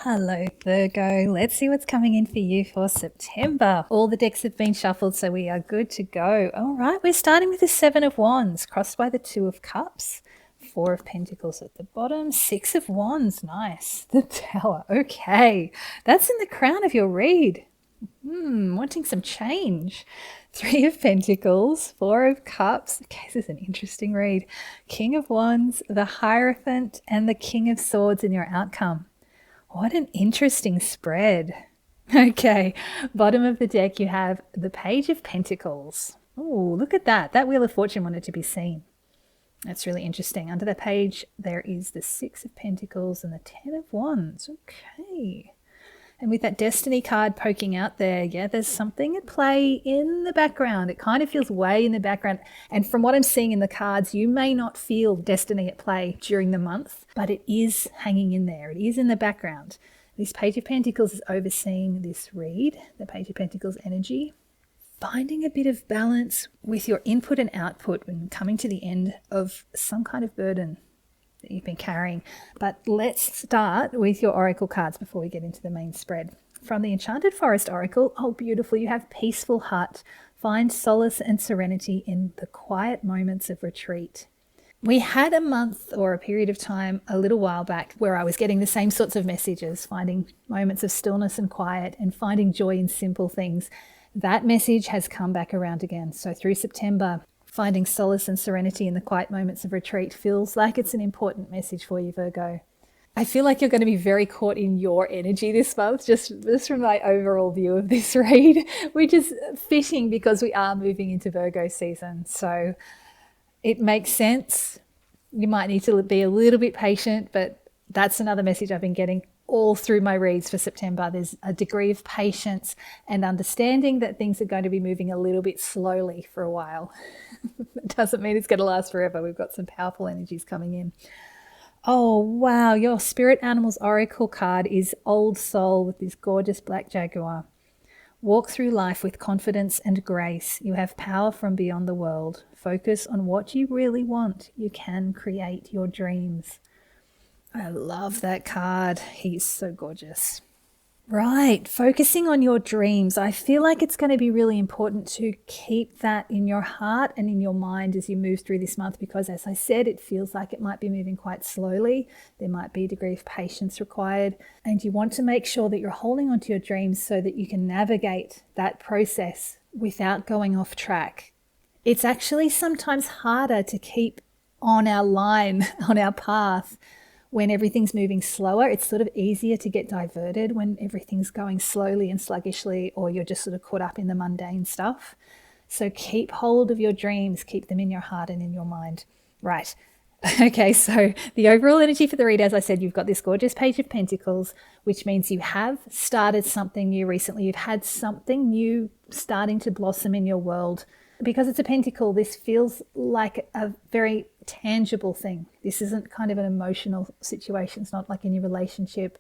Hello, Virgo. Let's see what's coming in for you for September. All the decks have been shuffled, so we are good to go. All right, we're starting with the Seven of Wands, crossed by the Two of Cups, Four of Pentacles at the bottom, Six of Wands. Nice. The Tower. Okay, that's in the crown of your read. Wanting some change. Three of Pentacles, Four of Cups. Okay, this is an interesting read. King of Wands, the Hierophant, and the King of Swords in your outcome. What an interesting spread. Okay, bottom of the deck you have the Page of Pentacles. Oh, look at that. That Wheel of Fortune wanted to be seen. That's really interesting. Under the page there is the Six of Pentacles and the Ten of Wands. Okay. And with that Destiny card poking out there, yeah, there's something at play in the background. It kind of feels way in the background. And from what I'm seeing in the cards, you may not feel Destiny at play during the month, but it is hanging in there. It is in the background. This Page of Pentacles is overseeing this read, the Page of Pentacles energy. Finding a bit of balance with your input and output when coming to the end of some kind of burden that you've been carrying. But let's start with your oracle cards before we get into the main spread. From the Enchanted Forest Oracle, oh beautiful, you have Peaceful Heart. Find solace and serenity in the quiet moments of retreat. We had a month or a period of time a little while back where I was getting the same sorts of messages, finding moments of stillness and quiet and finding joy in simple things. That message has come back around again. So through September, finding solace and serenity in the quiet moments of retreat feels like it's an important message for you, Virgo. I feel like you're going to be very caught in your energy this month, just from my overall view of this read, which is fitting because we are moving into Virgo season. So it makes sense. You might need to be a little bit patient, but that's another message I've been getting all through my reads for September. There's a degree of patience and understanding that things are going to be moving a little bit slowly for a while. It doesn't mean it's going to last forever. We've got some powerful energies coming in. Oh, wow. Your Spirit Animals Oracle card is Old Soul with this gorgeous black jaguar. Walk through life with confidence and grace. You have power from beyond the world. Focus on what you really want. You can create your dreams. I love that card. He's so gorgeous. Right, focusing on your dreams. I feel like it's going to be really important to keep that in your heart and in your mind as you move through this month because, as I said, it feels like it might be moving quite slowly. There might be a degree of patience required, and you want to make sure that you're holding onto your dreams so that you can navigate that process without going off track. It's actually sometimes harder to keep on our line, on our path, when everything's moving slower. It's sort of easier to get diverted when everything's going slowly and sluggishly, or you're just sort of caught up in the mundane stuff. So keep hold of your dreams, keep them in your heart and in your mind. Right. Okay, so the overall energy for the read, as I said, you've got this gorgeous Page of Pentacles, which means you have started something new recently. You've had something new starting to blossom in your world. Because it's a pentacle, this feels like a very tangible thing. This isn't kind of an emotional situation. It's not like in your relationship.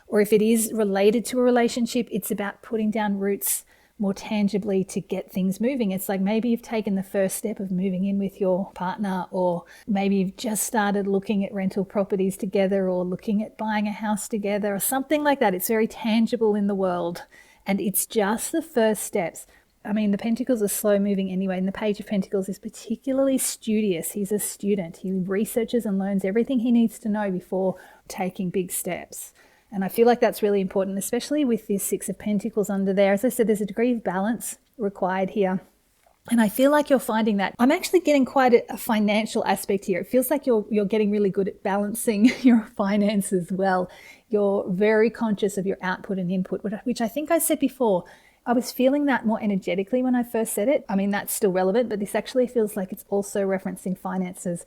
Or if it is related to a relationship, it's about putting down roots more tangibly to get things moving. It's like maybe you've taken the first step of moving in with your partner, or maybe you've just started looking at rental properties together or looking at buying a house together or something like that. It's very tangible in the world. And it's just the first steps. I mean, the Pentacles are slow moving anyway, and the Page of Pentacles is particularly studious. He's a student. He researches and learns everything he needs to know before taking big steps. And I feel like that's really important, especially with this Six of Pentacles under there. As I said, there's a degree of balance required here. And I feel like you're finding that. I'm actually getting quite a financial aspect here. It feels like you're getting really good at balancing your finances well. You're very conscious of your output and input, which I think I said before. I was feeling that more energetically when I first said it. I mean, that's still relevant, but this actually feels like it's also referencing finances.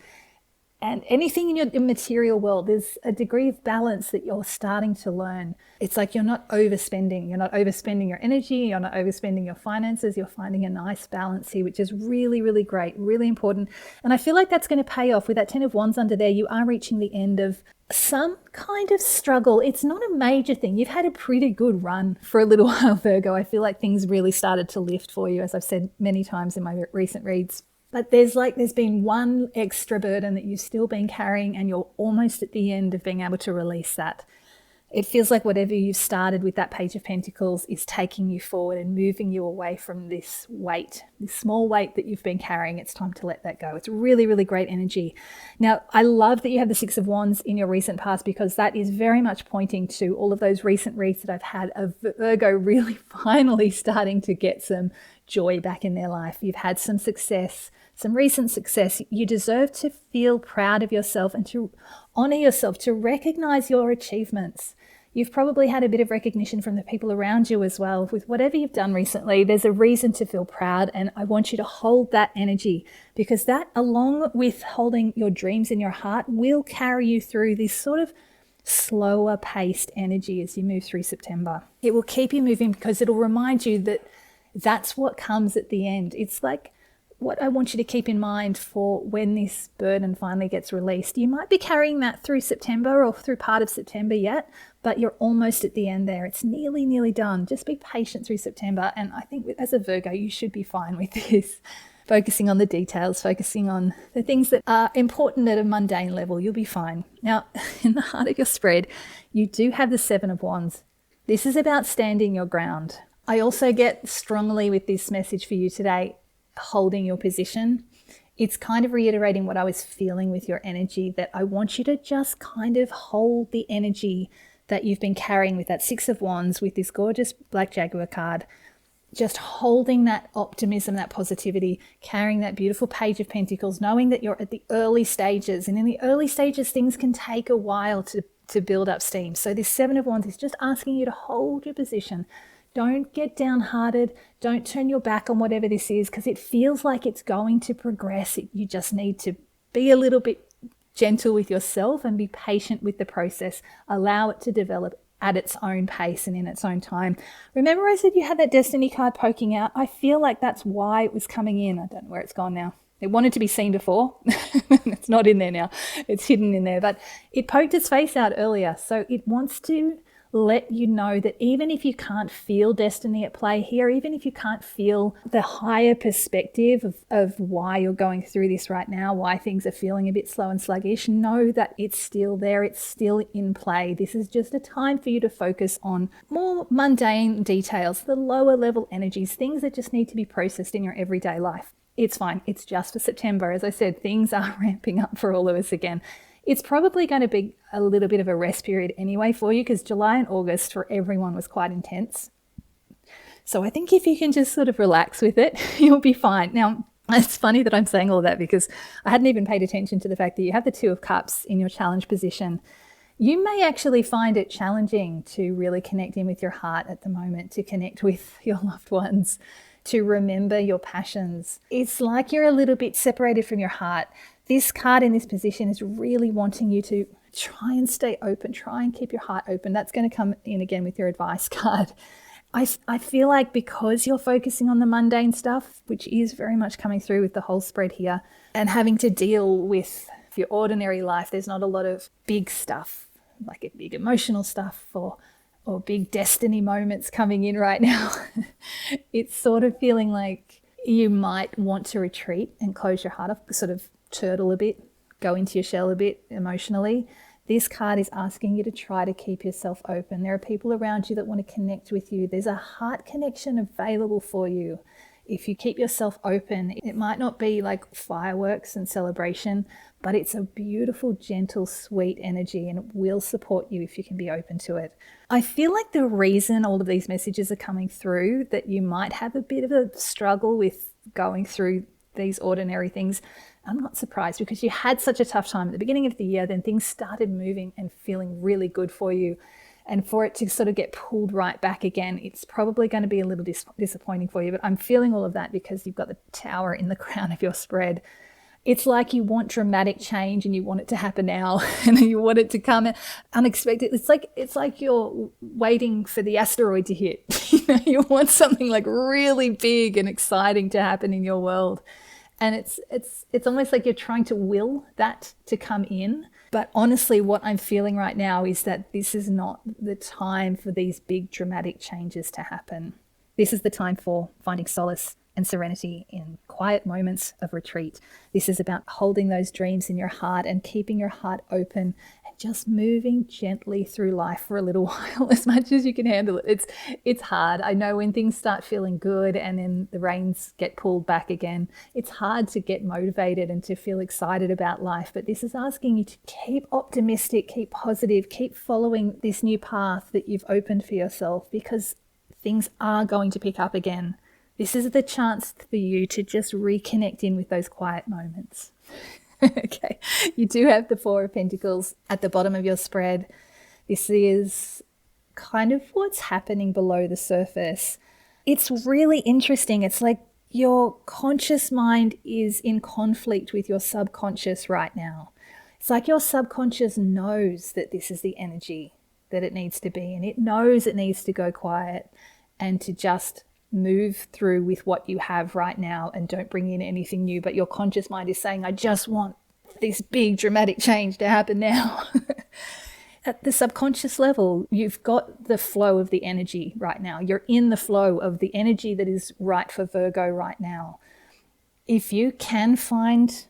And anything in your material world, there's a degree of balance that you're starting to learn. It's like you're not overspending. You're not overspending your energy. You're not overspending your finances. You're finding a nice balance here, which is really, really great, really important. And I feel like that's going to pay off. With that Ten of Wands under there, you are reaching the end of some kind of struggle. It's not a major thing. You've had a pretty good run for a little while, Virgo. I feel like things really started to lift for you, as I've said many times in my recent reads. But there's been one extra burden that you've still been carrying, and you're almost at the end of being able to release that. It feels like whatever you've started with that Page of Pentacles is taking you forward and moving you away from this weight, this small weight that you've been carrying. It's time to let that go. It's really, really great energy. Now, I love that you have the Six of Wands in your recent past, because that is very much pointing to all of those recent reads that I've had of Virgo really finally starting to get some joy back in their life. You've had some success, some recent success. You deserve to feel proud of yourself and to honor yourself, to recognize your achievements. You've probably had a bit of recognition from the people around you as well. With whatever you've done recently, there's a reason to feel proud, and I want you to hold that energy, because that, along with holding your dreams in your heart, will carry you through this sort of slower paced energy as you move through September. It will keep you moving, because it'll remind you that that's what comes at the end. It's like what I want you to keep in mind for when this burden finally gets released. You might be carrying that through September or through part of September yet, but you're almost at the end there. It's nearly done. Just be patient through September. And I think as a Virgo, you should be fine with this. Focusing on the details, focusing on the things that are important at a mundane level, you'll be fine. Now, in the heart of your spread, you do have the Seven of Wands. This is about standing your ground. I also get strongly with this message for you today, holding your position. It's kind of reiterating what I was feeling with your energy, that I want you to just kind of hold the energy that you've been carrying with that Six of Wands, with this gorgeous Black Jaguar card, just holding that optimism, that positivity, carrying that beautiful Page of Pentacles, knowing that you're at the early stages. And in the early stages, things can take a while to build up steam. So this Seven of Wands is just asking you to hold your position. Don't get downhearted. Don't turn your back on whatever this is, because it feels like it's going to progress. You just need to be a little bit gentle with yourself and be patient with the process. Allow it to develop at its own pace and in its own time. Remember I said you had that Destiny card poking out? I feel like that's why it was coming in. I don't know where it's gone now. It wanted to be seen before. It's not in there now. It's hidden in there, but it poked its face out earlier. So it wants to let you know that even if you can't feel destiny at play here, even if you can't feel the higher perspective of why you're going through this right now, why things are feeling a bit slow and sluggish, know that it's still there, it's still in play. This is just a time for you to focus on more mundane details, the lower level energies, things that just need to be processed in your everyday life. It's fine. It's just for September. As I said, things are ramping up for all of us again. It's probably going to be a little bit of a rest period anyway for you, because July and August for everyone was quite intense. So I think if you can just sort of relax with it, you'll be fine. Now, it's funny that I'm saying all that, because I hadn't even paid attention to the fact that you have the Two of Cups in your challenge position. You may actually find it challenging to really connect in with your heart at the moment, to connect with your loved ones, to remember your passions. It's like you're a little bit separated from your heart. This card in this position is really wanting you to try and stay open, try and keep your heart open. That's going to come in again with your advice card. I feel like because you're focusing on the mundane stuff, which is very much coming through with the whole spread here, and having to deal with your ordinary life, there's not a lot of big stuff, like big emotional stuff or big destiny moments coming in right now. It's sort of feeling like you might want to retreat and close your heart off, sort of turtle a bit, go into your shell a bit emotionally. This card is asking you to try to keep yourself open. There are people around you that want to connect with you. There's a heart connection available for you. If you keep yourself open, it might not be like fireworks and celebration, but it's a beautiful, gentle, sweet energy, and it will support you if you can be open to it. I feel like the reason all of these messages are coming through, that you might have a bit of a struggle with going through these ordinary things, I'm not surprised, because you had such a tough time at the beginning of the year, then things started moving and feeling really good for you. And for it to sort of get pulled right back again, it's probably going to be a little disappointing for you. But I'm feeling all of that because you've got the Tower in the crown of your spread. It's like you want dramatic change and you want it to happen now, and you want it to come unexpected. It's like you're waiting for the asteroid to hit. You want something like really big and exciting to happen in your world. And it's almost like you're trying to will that to come in. But honestly, what I'm feeling right now is that this is not the time for these big dramatic changes to happen. This is the time for finding solace, and serenity in quiet moments of retreat. This is about holding those dreams in your heart and keeping your heart open and just moving gently through life for a little while, as much as you can handle it. It's hard. I know when things start feeling good and then the reins get pulled back again, it's hard to get motivated and to feel excited about life. But this is asking you to keep optimistic, keep positive, keep following this new path that you've opened for yourself, because things are going to pick up again. This is the chance for you to just reconnect in with those quiet moments. Okay, you do have the Four of Pentacles at the bottom of your spread. This is kind of what's happening below the surface. It's really interesting. It's like your conscious mind is in conflict with your subconscious right now. It's like your subconscious knows that this is the energy that it needs to be, and it knows it needs to go quiet and to just move through with what you have right now and don't bring in anything new. But your conscious mind is saying, I just want this big dramatic change to happen now. At the subconscious level, you've got the flow of the energy right now. You're in the flow of the energy that is right for Virgo right now. If you can find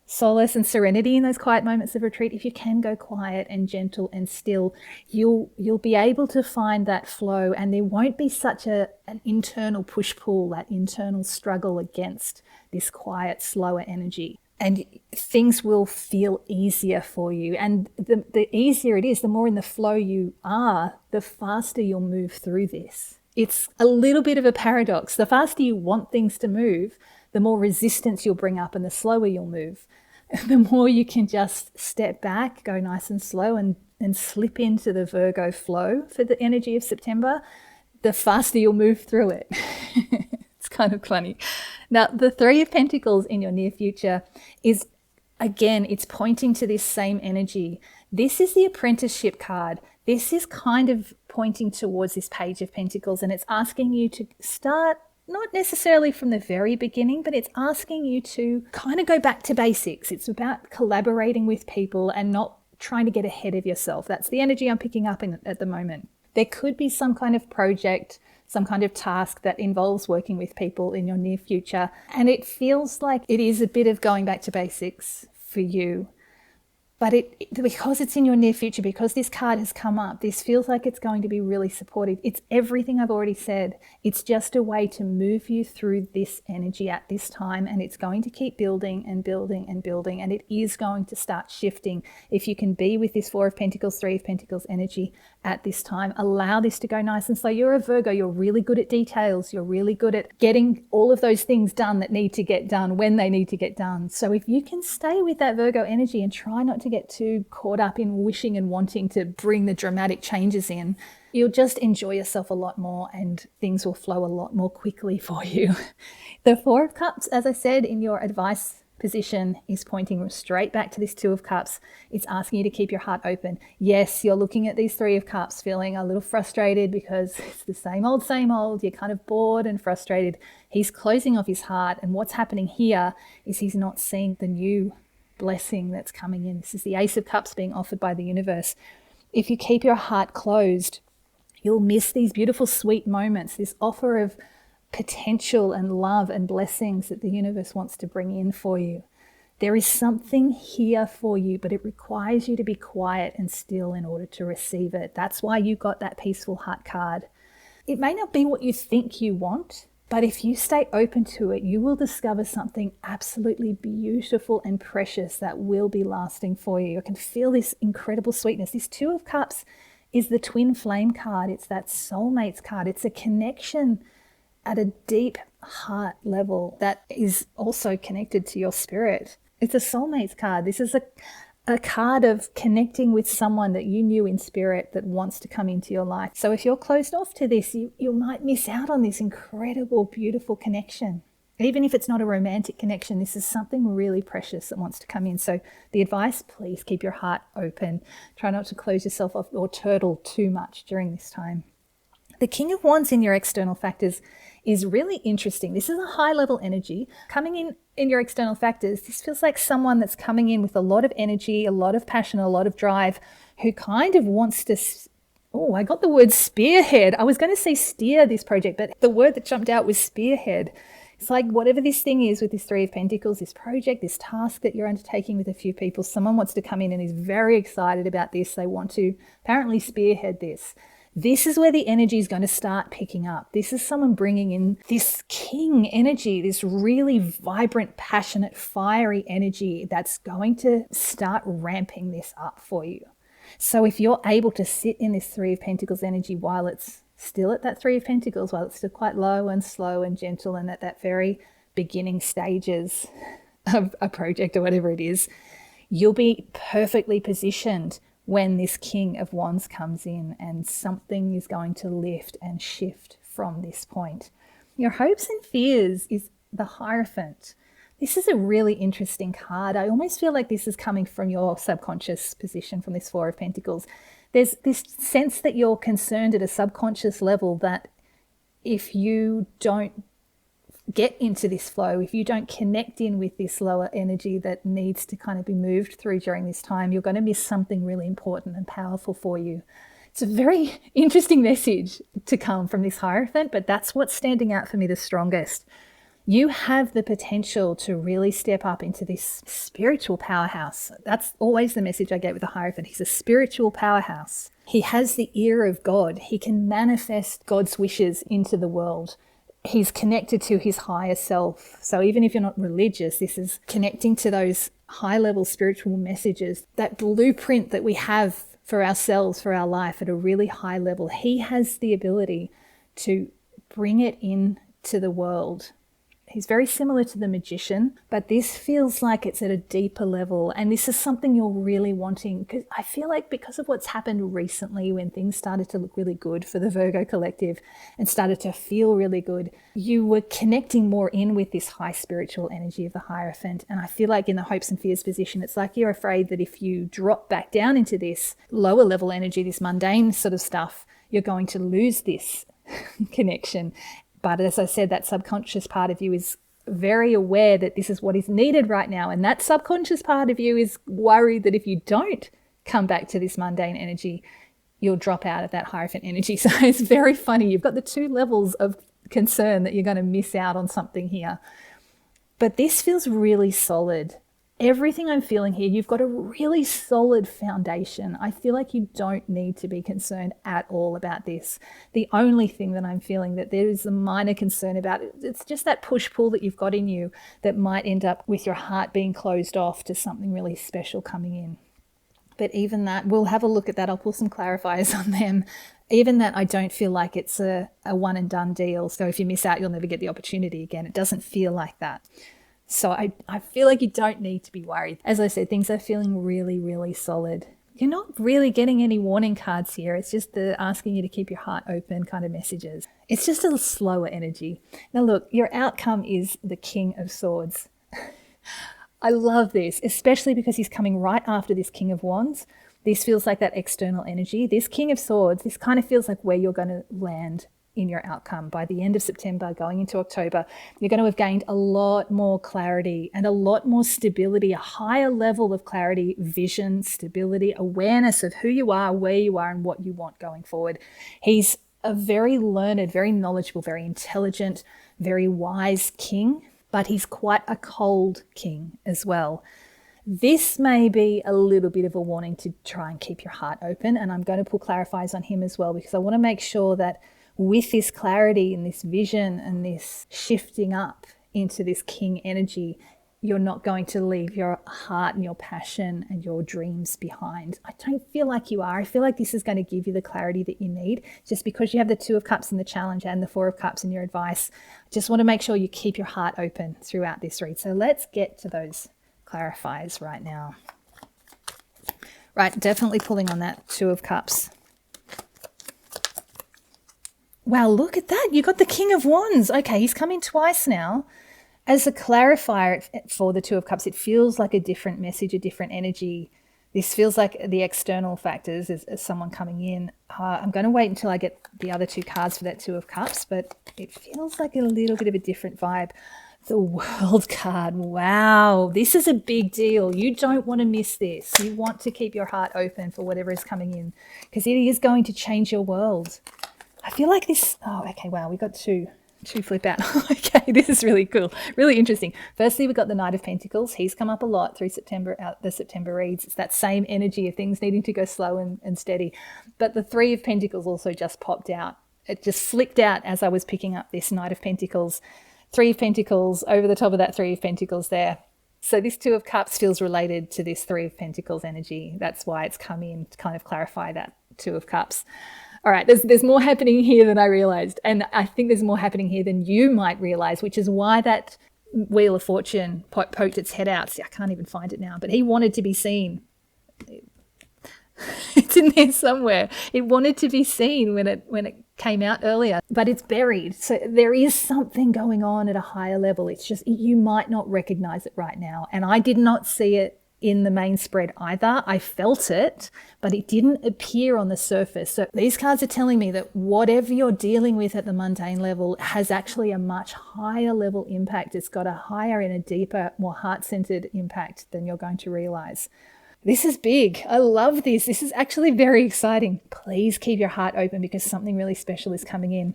solace and serenity in those quiet moments of retreat, if you can go quiet and gentle and still, you'll be able to find that flow, and there won't be such an internal push-pull, that internal struggle against this quiet, slower energy. And things will feel easier for you. And the easier it is, the more in the flow you are, the faster you'll move through this. It's a little bit of a paradox. The faster you want things to move, the more resistance you'll bring up and the slower you'll move. The more you can just step back, go nice and slow and slip into the Virgo flow for the energy of September, the faster you'll move through it. It's kind of funny. Now, the Three of Pentacles in your near future is, again, it's pointing to this same energy. This is the apprenticeship card. This is kind of pointing towards this Page of Pentacles, and it's asking you to start not necessarily from the very beginning, but it's asking you to kind of go back to basics. It's about collaborating with people and not trying to get ahead of yourself. That's the energy I'm picking up at the moment. There could be some kind of project, some kind of task that involves working with people in your near future. And it feels like it is a bit of going back to basics for you. But because it's in your near future, because this card has come up, this feels like it's going to be really supportive. It's everything I've already said. It's just a way to move you through this energy at this time, and it's going to keep building and building and building, and it is going to start shifting. If you can be with this Four of Pentacles, Three of Pentacles energy at this time, allow this to go nice and slow. You're a Virgo. You're really good at details. You're really good at getting all of those things done that need to get done when they need to get done. So if you can stay with that Virgo energy and try not to get too caught up in wishing and wanting to bring the dramatic changes in, you'll just enjoy yourself a lot more and things will flow a lot more quickly for you. The Four of Cups, as I said, in your advice position is pointing straight back to this Two of Cups. It's asking you to keep your heart open. Yes, you're looking at these Three of Cups feeling a little frustrated because it's the same old, same old. You're kind of bored and frustrated. He's closing off his heart, and what's happening here is he's not seeing the new blessing that's coming in. This is the Ace of Cups being offered by the universe. If you keep your heart closed, you'll miss these beautiful, sweet moments, this offer of potential and love and blessings that the universe wants to bring in for you. There is something here for you, but it requires you to be quiet and still in order to receive it. That's why you got that Peaceful Heart card. It may not be what you think you want, but if you stay open to it, you will discover something absolutely beautiful and precious that will be lasting for you. I can feel this incredible sweetness. This Two of Cups is the twin flame card. It's that soulmates card. It's a connection at a deep heart level that is also connected to your spirit. It's a soulmates card. This is a card of connecting with someone that you knew in spirit that wants to come into your life. So if you're closed off to this, you might miss out on this incredible, beautiful connection. Even if it's not a romantic connection, this is something really precious that wants to come in. So the advice, please keep your heart open. Try not to close yourself off or turtle too much during this time. The King of Wands in your external factors is really interesting. This is a high level energy coming in your external factors. This feels like someone that's coming in with a lot of energy, a lot of passion, a lot of drive, who kind of wants to, I got the word spearhead. I was going to say steer this project, but the word that jumped out was spearhead. It's like whatever this thing is with this Three of Pentacles, this project, this task that you're undertaking with a few people, someone wants to come in and is very excited about this. They want to apparently spearhead this. This is where the energy is going to start picking up. This is someone bringing in this king energy, this really vibrant, passionate, fiery energy that's going to start ramping this up for you. So if you're able to sit in this Three of Pentacles energy while it's still at that Three of Pentacles, while it's still quite low and slow and gentle and at that very beginning stages of a project or whatever it is, you'll be perfectly positioned when this King of Wands comes in, and something is going to lift and shift from this point. Your hopes and fears is the Hierophant. This is a really interesting card. I almost feel like this is coming from your subconscious position, from this Four of Pentacles. There's this sense that you're concerned at a subconscious level that if you don't get into this flow, if you don't connect in with this lower energy that needs to kind of be moved through during this time, you're going to miss something really important and powerful for you. It's a very interesting message to come from this Hierophant, but that's what's standing out for me the strongest. You have the potential to really step up into this spiritual powerhouse. That's always the message I get with the Hierophant. He's a spiritual powerhouse. He has the ear of God. He can manifest God's wishes into the world. He's connected to his higher self. So even if you're not religious, this is connecting to those high-level spiritual messages, that blueprint that we have for ourselves, for our life at a really high level. He has the ability to bring it into the world. He's very similar to the Magician, but this feels like it's at a deeper level. And this is something you're really wanting, because I feel like because of what's happened recently, when things started to look really good for the Virgo collective and started to feel really good, you were connecting more in with this high spiritual energy of the Hierophant. And I feel like in the hopes and fears position, it's like you're afraid that if you drop back down into this lower level energy, this mundane sort of stuff, you're going to lose this connection. But as I said, that subconscious part of you is very aware that this is what is needed right now. And that subconscious part of you is worried that if you don't come back to this mundane energy, you'll drop out of that Hierophant energy. So it's very funny. You've got the two levels of concern that you're going to miss out on something here. But this feels really solid. Everything I'm feeling here, you've got a really solid foundation. I feel like you don't need to be concerned at all about this. The only thing that I'm feeling that there is a minor concern about, it's just that push-pull that you've got in you that might end up with your heart being closed off to something really special coming in. But even that, we'll have a look at that. I'll pull some clarifiers on them. Even that, I don't feel like it's a one and done deal. So if you miss out, you'll never get the opportunity again. It doesn't feel like that. So I feel like you don't need to be worried. As I said, things are feeling really, really solid. You're not really getting any warning cards here. It's just the asking you to keep your heart open kind of messages. It's just a slower energy. Now look, your outcome is the King of Swords. I love this, especially because he's coming right after this King of Wands. This feels like that external energy. This King of Swords, this kind of feels like where you're going to land in your outcome. By the end of September, going into October, you're going to have gained a lot more clarity and a lot more stability, a higher level of clarity, vision, stability, awareness of who you are, where you are, and what you want going forward. He's a very learned, very knowledgeable, very intelligent, very wise king, but he's quite a cold king as well. This may be a little bit of a warning to try and keep your heart open, and I'm going to pull clarifiers on him as well, because I want to make sure that with this clarity and this vision and this shifting up into this king energy, you're not going to leave your heart and your passion and your dreams behind. I don't feel like you are. I feel like this is going to give you the clarity that you need, just because you have the Two of Cups in the challenge and the Four of Cups in your advice. I just want to make sure you keep your heart open throughout this read. So let's get to those clarifiers right now. Right, definitely pulling on that Two of Cups. Wow, look at that. You got the King of Wands. Okay, he's come in twice now. As a clarifier for the Two of Cups, it feels like a different message, a different energy. This feels like the external factors as someone coming in. I'm going to wait until I get the other two cards for that Two of Cups, but it feels like a little bit of a different vibe. The World card. Wow, this is a big deal. You don't want to miss this. You want to keep your heart open for whatever is coming in, because it is going to change your world. I feel like this, oh, okay, wow, we got two Should we flip out? Okay, this is really cool, really interesting. Firstly, we've got the Knight of Pentacles. He's come up a lot through September, out the September reads. It's that same energy of things needing to go slow and steady. But the Three of Pentacles also just popped out. It just flicked out as I was picking up this Knight of Pentacles. Three of Pentacles over the top of that Three of Pentacles there. So this Two of Cups feels related to this Three of Pentacles energy. That's why it's come in to kind of clarify that Two of Cups. All right, there's more happening here than I realized. And I think there's more happening here than you might realize, which is why that Wheel of Fortune poked its head out. See, I can't even find it now, but he wanted to be seen. It's in there somewhere. It wanted to be seen when it came out earlier, but it's buried. So there is something going on at a higher level. It's just you might not recognize it right now. And I did not see it in the main spread either. I felt it, but it didn't appear on the surface. So these cards are telling me that whatever you're dealing with at the mundane level has actually a much higher level impact. It's got a higher and a deeper, more heart-centered impact than you're going to realize. This is big. I love this. This is actually very exciting. Please keep your heart open because something really special is coming in.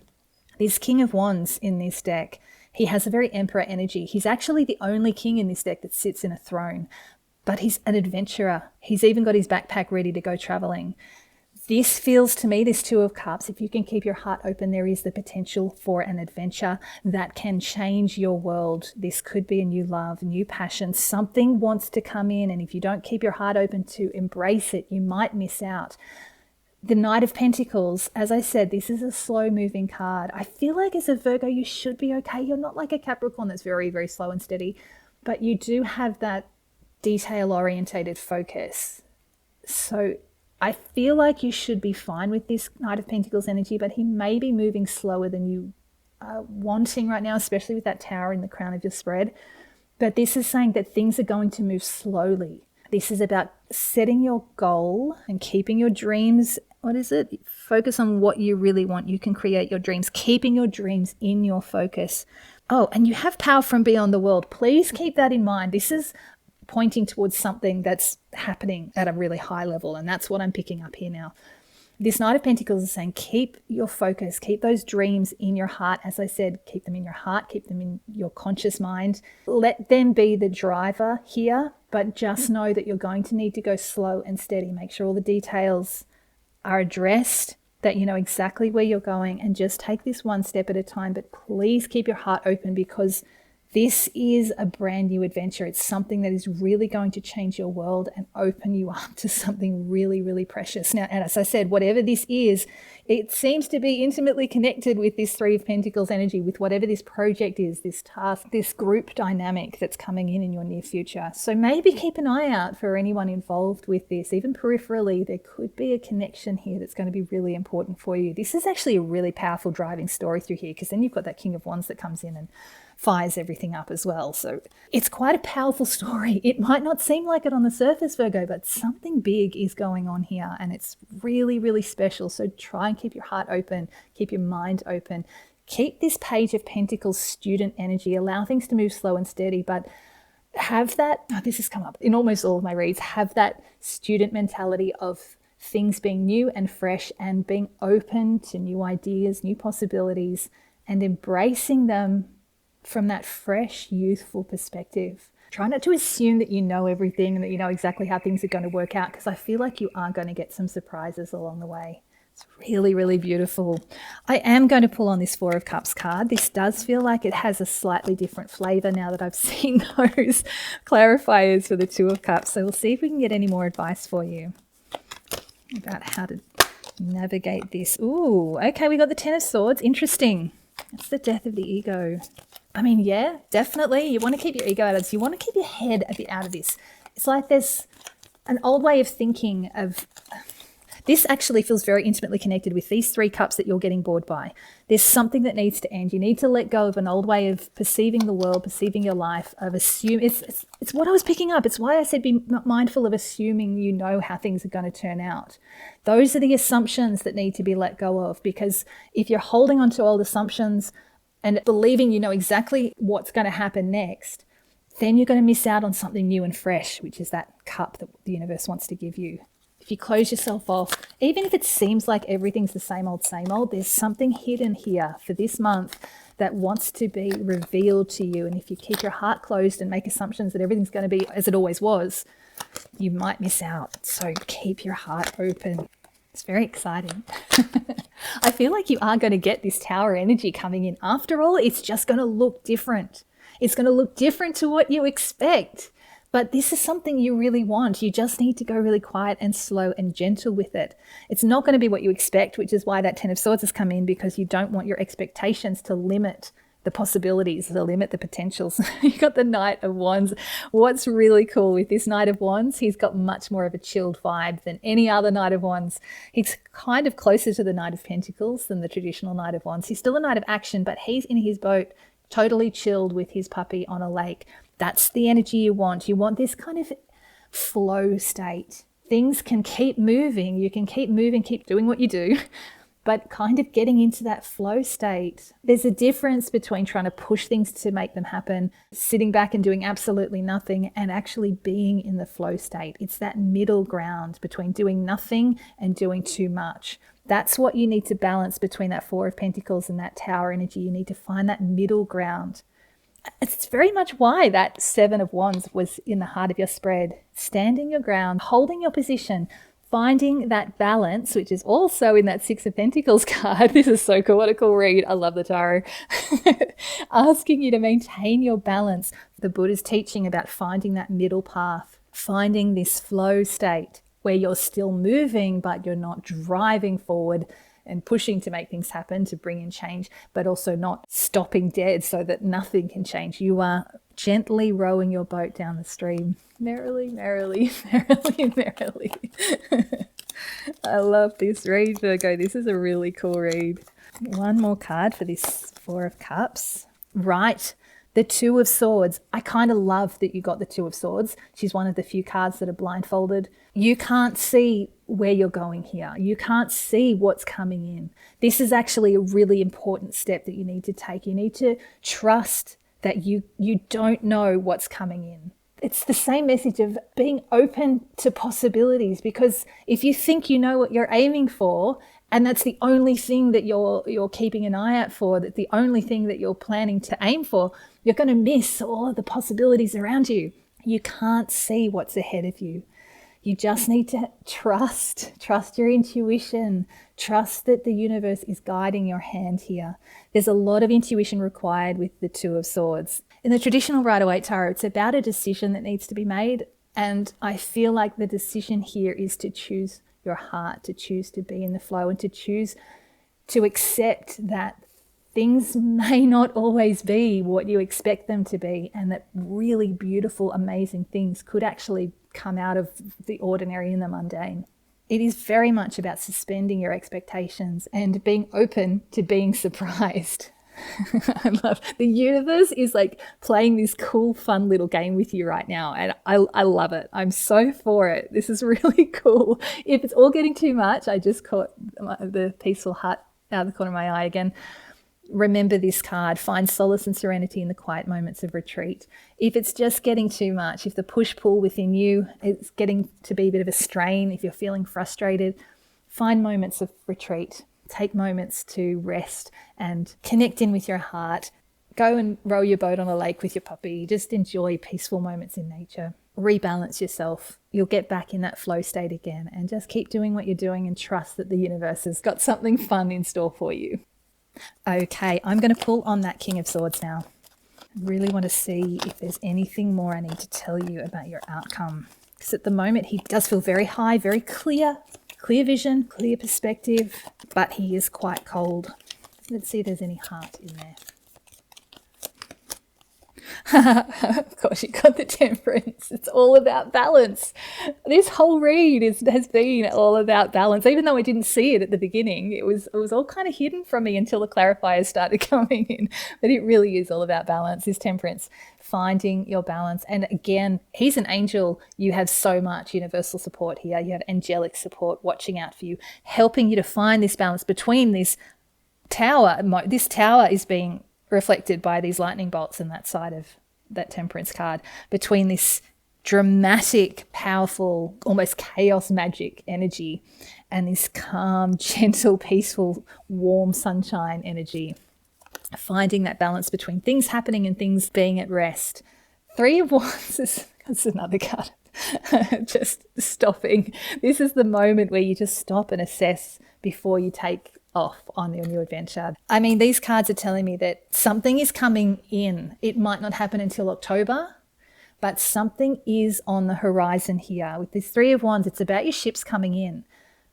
This King of Wands in this deck, he has a very Emperor energy. He's actually the only king in this deck that sits in a throne. But he's an adventurer. He's even got his backpack ready to go traveling. This feels to me, this Two of Cups, if you can keep your heart open, there is the potential for an adventure that can change your world. This could be a new love, new passion. Something wants to come in, and if you don't keep your heart open to embrace it, you might miss out. The Knight of Pentacles, as I said, this is a slow-moving card. I feel like as a Virgo, you should be okay. You're not like a Capricorn that's very, very slow and steady, but you do have that detail-orientated focus. So I feel like you should be fine with this Knight of Pentacles energy, but he may be moving slower than you are wanting right now, especially with that Tower in the crown of your spread. But this is saying that things are going to move slowly. This is about setting your goal and keeping your dreams. What is it? Focus on what you really want. You can create your dreams, keeping your dreams in your focus. Oh, and you have power from beyond the world. Please keep that in mind. This is pointing towards something that's happening at a really high level, and that's what I'm picking up here now. This Knight of Pentacles is saying keep your focus, keep those dreams in your heart. As I said, keep them in your heart, keep them in your conscious mind. Let them be the driver here, but just know that you're going to need to go slow and steady. Make sure all the details are addressed, that you know exactly where you're going, and just take this one step at a time. But please keep your heart open because this is a brand new adventure. It's something that is really going to change your world and open you up to something really, really precious. Now, and as I said, whatever this is, it seems to be intimately connected with this Three of Pentacles energy, with whatever this project is, this task, this group dynamic that's coming in your near future. So maybe keep an eye out for anyone involved with this. Even peripherally, there could be a connection here that's going to be really important for you. This is actually a really powerful driving story through here, because then you've got that King of Wands that comes in and fires everything up as well. So it's quite a powerful story. It might not seem like it on the surface, Virgo, but something big is going on here and it's really, really special. So try and keep your heart open, keep your mind open. Keep this Page of Pentacles student energy. Allow things to move slow and steady, but have that, this has come up in almost all of my reads, have that student mentality of things being new and fresh and being open to new ideas, new possibilities, and embracing them from that fresh, youthful perspective. Try not to assume that you know everything and that you know exactly how things are going to work out, because I feel like you are going to get some surprises along the way. It's really, really beautiful. I am going to pull on this Four of Cups card. This does feel like it has a slightly different flavor now that I've seen those clarifiers for the Two of Cups. So we'll see if we can get any more advice for you about how to navigate this. Ooh, okay, we got the Ten of Swords. Interesting. It's the death of the ego. I mean, yeah, definitely. You want to keep your ego out of this. You want to keep your head a bit out of this. It's like there's an old way of thinking of... This actually feels very intimately connected with these three cups that you're getting bored by. There's something that needs to end. You need to let go of an old way of perceiving the world, perceiving your life, of assuming. It's what I was picking up. It's why I said be mindful of assuming you know how things are going to turn out. Those are the assumptions that need to be let go of, because if you're holding on to old assumptions and believing you know exactly what's going to happen next, then you're going to miss out on something new and fresh, which is that cup that the universe wants to give you. If if you close yourself off, even if it seems like everything's the same old, there's something hidden here for this month that wants to be revealed to you. And if you keep your heart closed and make assumptions that everything's going to be as it always was, you might miss out. So keep your heart open. It's very exciting. I feel like you are going to get this Tower energy coming in. After all, it's just going to look different. It's going to look different to what you expect. But this is something you really want. You just need to go really quiet and slow and gentle with it. It's not going to be what you expect, which is why that Ten of Swords has come in, because you don't want your expectations to limit the possibilities, to limit the potentials. You got the Knight of Wands. What's really cool with this Knight of Wands, he's got much more of a chilled vibe than any other Knight of Wands. He's kind of closer to the Knight of Pentacles than the traditional Knight of Wands. He's still a Knight of Action, but he's in his boat, totally chilled with his puppy on a lake. That's the energy you want. You want this kind of flow state. Things can keep moving. You can keep moving, keep doing what you do, but kind of getting into that flow state. There's a difference between trying to push things to make them happen, sitting back and doing absolutely nothing, and actually being in the flow state. It's that middle ground between doing nothing and doing too much. That's what you need to balance between that Four of Pentacles and that Tower energy. You need to find that middle ground. It's very much why that Seven of Wands was in the heart of your spread. Standing your ground, holding your position, finding that balance, which is also in that Six of Pentacles card. This is so cool. What a cool read. I love the tarot. Asking you to maintain your balance. The Buddha's teaching about finding that middle path, finding this flow state where you're still moving, but you're not driving forward and pushing to make things happen, to bring in change, but also not stopping dead so that nothing can change. You are gently rowing your boat down the stream. Merrily, merrily, merrily, merrily. I love this read, Virgo. This is a really cool read. One more card for this Four of Cups. Right. The Two of Swords. I kind of love that you got the Two of Swords. She's one of the few cards that are blindfolded. You can't see where you're going here. You can't see what's coming in. This is actually a really important step that you need to take. You need to trust that you don't know what's coming in. It's the same message of being open to possibilities, because if you think you know what you're aiming for, and that's the only thing that you're keeping an eye out for, that the only thing that you're planning to aim for, you're going to miss all of the possibilities around you. You can't see what's ahead of you. You just need to trust your intuition, trust that the universe is guiding your hand here. There's a lot of intuition required with the Two of Swords. In the traditional Rider-Waite Tarot, it's about a decision that needs to be made. And I feel like the decision here is to choose your heart, to choose to be in the flow, and to choose to accept that things may not always be what you expect them to be, and that really beautiful, amazing things could actually come out of the ordinary and the mundane. It is very much about suspending your expectations and being open to being surprised. I love the universe is like playing this cool, fun little game with you right now. And I love it. I'm so for it. This is really cool. If it's all getting too much, I just caught the peaceful heart out of the corner of my eye again. Remember this card. Find solace and serenity in the quiet moments of retreat. If it's just getting too much, if the push-pull within you is getting to be a bit of a strain, if you're feeling frustrated, find moments of retreat. Take moments to rest and connect in with your heart. Go and row your boat on a lake with your puppy. Just enjoy peaceful moments in nature. Rebalance yourself. You'll get back in that flow state again, and just keep doing what you're doing and trust that the universe has got something fun in store for you. Okay, I'm going to pull on that King of Swords now. I really want to see if there's anything more I need to tell you about your outcome. Because at the moment he does feel very high, very clear vision, clear perspective, but he is quite cold. Let's see if there's any heart in there. Of course, you got the Temperance. It's all about balance. This whole read has been all about balance. Even though I didn't see it at the beginning, it was all kind of hidden from me until the clarifiers started coming in. But it really is all about balance, this Temperance, finding your balance. And again, he's an angel. You have so much universal support here. You have angelic support watching out for you, helping you to find this balance between this tower. This tower is being reflected by these lightning bolts in that side of that Temperance card, between this dramatic, powerful, almost chaos magic energy, and this calm, gentle, peaceful, warm sunshine energy. Finding that balance between things happening and things being at rest. Three of Wands that's another card. Just stopping. This is the moment where you just stop and assess before you take off on your new adventure. I mean, these cards are telling me that something is coming in. It might not happen until October, but something is on the horizon here. With this Three of Wands, it's about your ships coming in.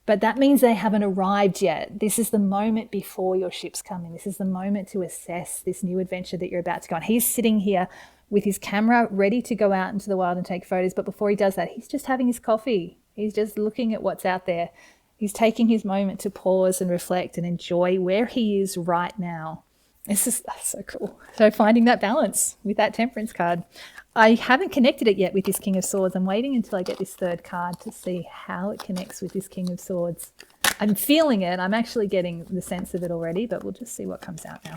But that means they haven't arrived yet. This is the moment before your ships come in. This is the moment to assess this new adventure that you're about to go on. He's sitting here with his camera ready to go out into the wild and take photos. But before he does that, he's just having his coffee. He's just looking at what's out there. He's taking his moment to pause and reflect and enjoy where he is right now. That's so cool. So finding that balance with that Temperance card. I haven't connected it yet with this King of Swords. I'm waiting until I get this third card to see how it connects with this King of Swords. I'm feeling it. I'm actually getting the sense of it already, but we'll just see what comes out now.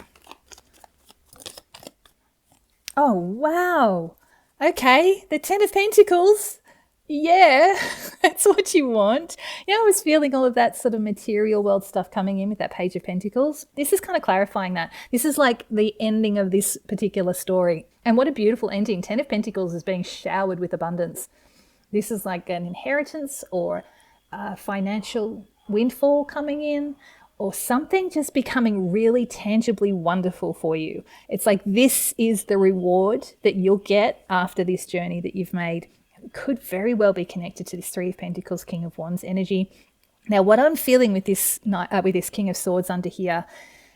Oh, wow. Okay, the Ten of Pentacles. Yeah, that's what you want. You know, I was feeling all of that sort of material world stuff coming in with that Page of Pentacles. This is kind of clarifying that. This is like the ending of this particular story. And what a beautiful ending. 10 of Pentacles is being showered with abundance. This is like an inheritance or a financial windfall coming in, or something just becoming really tangibly wonderful for you. It's like this is the reward that you'll get after this journey that you've made. It could very well be connected to this Three of Pentacles, King of Wands energy. Now, what I'm feeling with this King of Swords under here,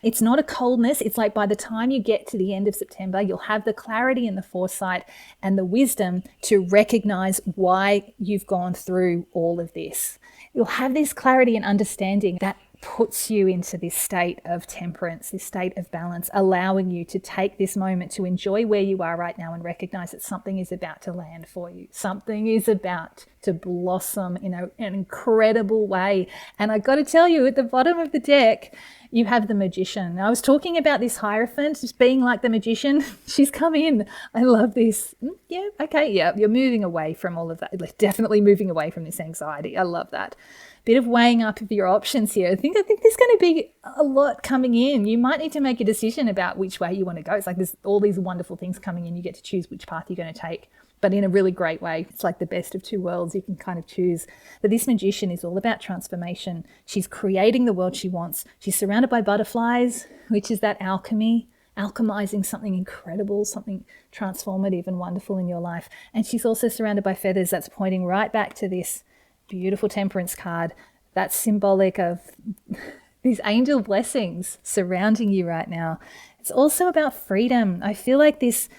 it's not a coldness. It's like by the time you get to the end of September, you'll have the clarity and the foresight and the wisdom to recognize why you've gone through all of this. You'll have this clarity and understanding that puts you into this state of temperance, this state of balance, allowing you to take this moment to enjoy where you are right now and recognize that something is about to land for you. Something is about to blossom in an incredible way. And I got to tell you, at the bottom of the deck, you have the Magician. I was talking about this Hierophant just being like the Magician. She's come in. I love this. Yeah, okay, yeah, you're moving away from all of that. Definitely moving away from this anxiety. I love that. Bit of weighing up of your options here. I think there's going to be a lot coming in. You might need to make a decision about which way you want to go. It's like there's all these wonderful things coming in. You get to choose which path you're going to take, but in a really great way. It's like the best of two worlds. You can kind of choose. But this Magician is all about transformation. She's creating the world she wants. She's surrounded by butterflies, which is that alchemy, alchemizing something incredible, something transformative and wonderful in your life. And she's also surrounded by feathers. That's pointing right back to this beautiful Temperance card. That's symbolic of these angel blessings surrounding you right now. It's also about freedom. I feel like it's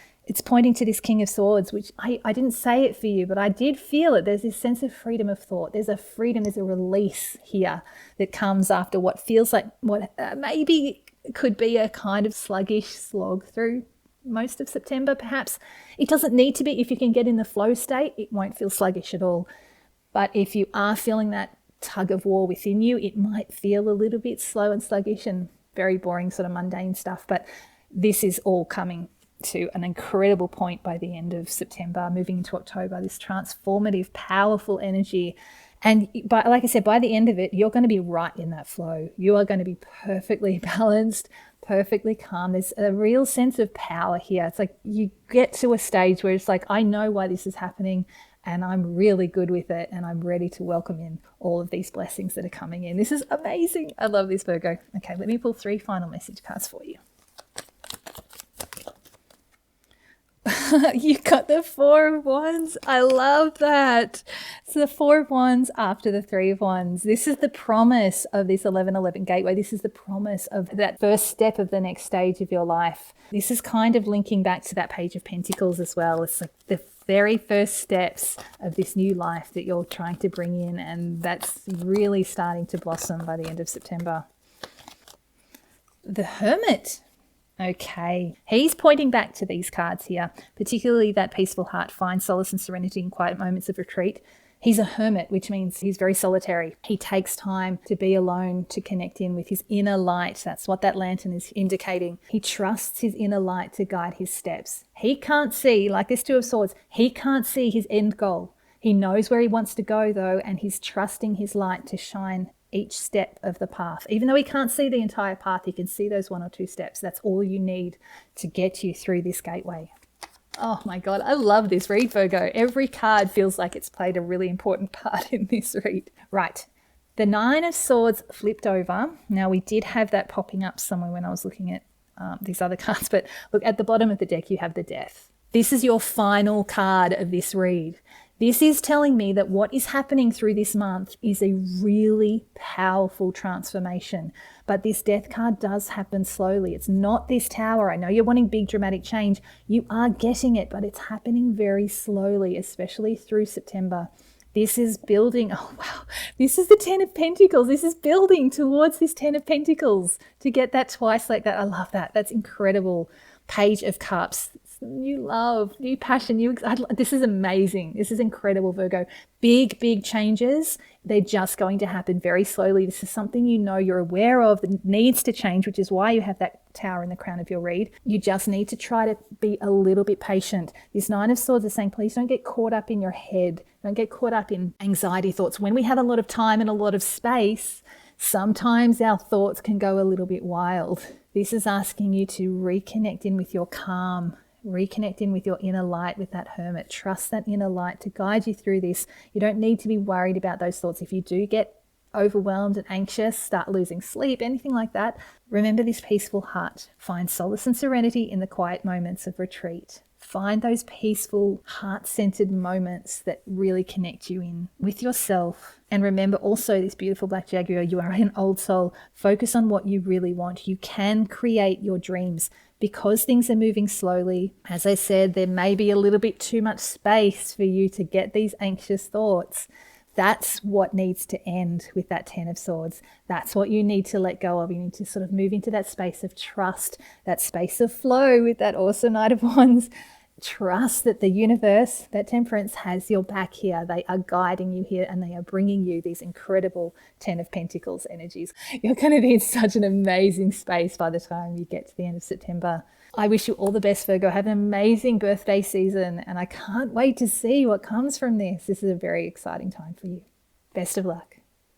pointing to this King of Swords, which I didn't say it for you, but I did feel it. There's this sense of freedom of thought. There's a freedom, there's a release here that comes after what feels like what maybe could be a kind of sluggish slog through most of September, perhaps. It doesn't need to be. If you can get in the flow state, it won't feel sluggish at all. But if you are feeling that tug of war within you, it might feel a little bit slow and sluggish and very boring, sort of mundane stuff. But this is all coming to an incredible point by the end of September, moving into October, this transformative, powerful energy. And like I said, by the end of it, you're going to be right in that flow. You are going to be perfectly balanced, perfectly calm. There's a real sense of power here. It's like you get to a stage where it's like, I know why this is happening, and I'm really good with it, and I'm ready to welcome in all of these blessings that are coming in. This is amazing. I love this, Virgo. Okay, let me pull 3 final message cards for you. You got the 4 of Wands. I love that. So the 4 of Wands after the 3 of Wands. This is the promise of this 1111 gateway. This is the promise of that first step of the next stage of your life. This is kind of linking back to that Page of Pentacles as well. It's like the very first steps of this new life that you're trying to bring in, and that's really starting to blossom by the end of September. The Hermit. Okay, he's pointing back to these cards here, particularly that peaceful heart, find solace and serenity in quiet moments of retreat. He's a hermit, which means he's very solitary. He takes time to be alone, to connect in with his inner light. That's what that lantern is indicating. He trusts his inner light to guide his steps. He can't see, like this Two of Swords, he can't see his end goal. He knows where he wants to go though, and he's trusting his light to shine each step of the path. Even though he can't see the entire path, he can see those 1 or 2 steps. That's all you need to get you through this gateway. Oh my God, I love this read, Virgo. Every card feels like it's played a really important part in this read. Right, the 9 of Swords flipped over. Now we did have that popping up somewhere when I was looking at these other cards, but look, at the bottom of the deck you have the Death. This is your final card of this read. This is telling me that what is happening through this month is a really powerful transformation. But this Death card does happen slowly. It's not this Tower. I know you're wanting big dramatic change. You are getting it, but it's happening very slowly, especially through September. This is building. Oh, wow. This is the 10 of Pentacles. This is building towards this 10 of Pentacles to get that twice like that. I love that. That's incredible. Page of Cups. New love, new passion, this is amazing. This is incredible, Virgo. Big changes. They're just going to happen very slowly. This is something you know, you're aware of, that needs to change, which is why you have that Tower in the crown of your read. You just need to try to be a little bit patient. This 9 of Swords is saying, please don't get caught up in your head. Don't get caught up in anxiety thoughts. When we have a lot of time and a lot of space, sometimes our thoughts can go a little bit wild. This is asking you to reconnect in with your calm, reconnect in with your inner light, with that Hermit. Trust that inner light to guide you through this. You don't need to be worried about those thoughts. If you do get overwhelmed and anxious, start losing sleep, anything like that, remember this peaceful heart. Find solace and serenity in the quiet moments of retreat. Find those peaceful, heart-centered moments that really connect you in with yourself. And remember also this beautiful Black Jaguar, you are an old soul. Focus on what you really want. You can create your dreams. Because things are moving slowly, as I said, there may be a little bit too much space for you to get these anxious thoughts. That's what needs to end with that 10 of Swords. That's what you need to let go of. You need to sort of move into that space of trust, that space of flow with that awesome Knight of Wands. Trust that the universe, that Temperance, has your back here. They are guiding you here and they are bringing you these incredible 10 of Pentacles energies. You're going to be in such an amazing space by the time you get to the end of September. I wish you all the best, Virgo. Have an amazing birthday season and I can't wait to see what comes from this. This is a very exciting time for you. Best of luck.